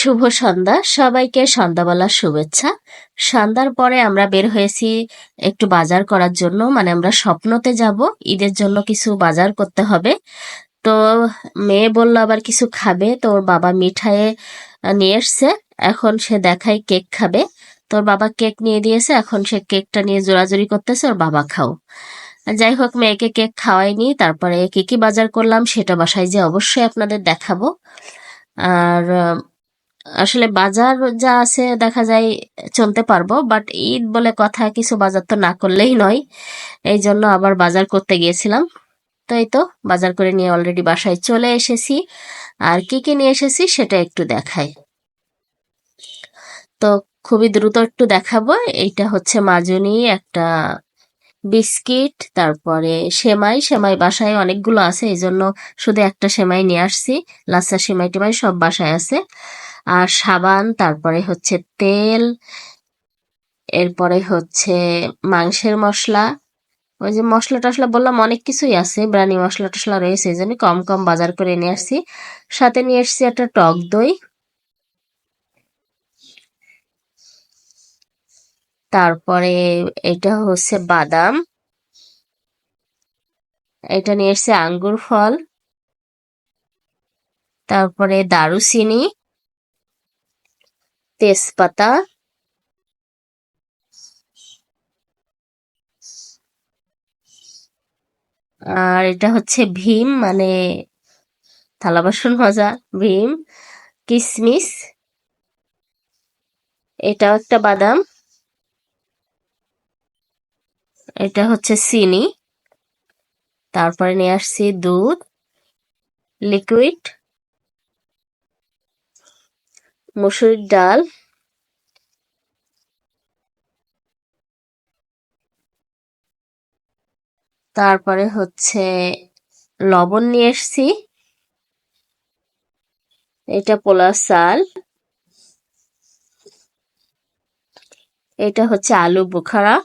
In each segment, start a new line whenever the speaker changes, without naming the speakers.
শুভ সন্ধ্যা, সবাইকে সন্ধ্যাবেলার শুভেচ্ছা। সন্ধ্যার পরে আমরা বের হয়েছি একটু বাজার করার জন্য, মানে আমরা স্বপ্নতে যাব, ঈদের জন্য কিছু বাজার করতে হবে। তো মেয়ে বলল আবার কিছু খাবে, তো ওর বাবা মিঠাই নিয়ে এসছে। এখন সে দেখাই কেক খাবে, তোর বাবা কেক নিয়ে দিয়েছে, এখন সে কেকটা নিয়ে জোরাজুরি করতেছে ওর বাবা খাও। যাই হোক, মেয়েকে কেক খাওয়াইনি। তারপরে কি কি বাজার করলাম সেটা বাসায় যে অবশ্যই আপনাদের দেখাবো। আর আসলে বাজার যা আছে দেখা যায় চলতে পারবো, বাট ঈদ বলে কথা, কিছু বাজার তো না করলেই নয়। এই জন্য আবার বাজার করতে গিয়েছিলাম। তো এই তো বাজার করে নিয়ে অলরেডি বাসায় চলে এসেছি। আর কি কি নিয়ে এসেছি সেটা একটু দেখাই। তো খুবই দ্রুত একটু দেখাবো। এইটা হচ্ছে মাজনি একটা বিস্কিট, তারপরে সেমাই। সেমাই বাসায় অনেকগুলো আছে, এই জন্য শুধু একটা সেমাই নিয়ে আসছি। লাচ্ছা সেমাই টেমাই সব বাসায় আছে। আর সাবান, তারপরে হচ্ছে তেল, এরপরে হচ্ছে মাংসের মশলা। ওই যে মশলা টশলা বললাম অনেক কিছুই আছে, বিরিয়ানি মশলা টশলা রয়েছে, এই জন্য কম কম বাজার করে নিয়ে আসছি। সাথে নিয়ে এসছি একটা টক দই, তারপরে এটা হচ্ছে বাদাম, এটা নিয়ে এসছে আঙ্গুর ফল, তারপরে দারুচিনি, তেজপাতা, আর এটা হচ্ছে ভীম, মানে থালা বাসন মাজা ভীম, কিশমিশ, এটাও একটা বাদাম, এটা হচ্ছে চিনি, তারপরে নিয়ে আসছি দুধ লিকুইড, মসুরির ডাল, তারপরে হচ্ছে লবণ নিয়ে এসছি, এটা পোলার চাল, এটা হচ্ছে আলু বোখারা,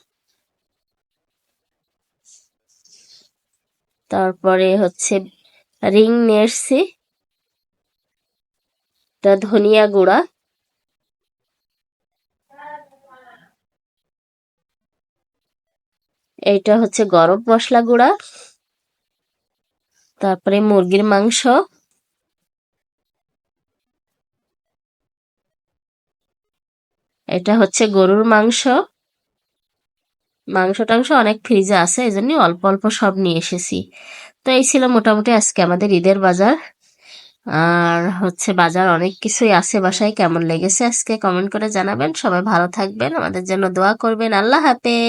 তারপরে হচ্ছে রিং নিয়ে এসছি, এটা ধনিয়া গুঁড়া, এটা হচ্ছে গরম মশলা গুঁড়া, তারপরে মুরগির মাংস, এটা হচ্ছে গরুর মাংস। মাংস টাংস অনেক ফ্রিজে আছে, এই জন্য অল্প অল্প সব নিয়ে এসেছি। তো এই ছিল মোটামুটি আজকে আমাদের ঈদের বাজার। আর হচ্ছে বাজার অনেক কিছুই আছে বাসায়। কেমন লেগেছে আজকে কমেন্ট করে জানাবেন। সবাই ভালো থাকবেন, আমাদের জন্য দোয়া করবেন। আল্লাহ হাফেজ।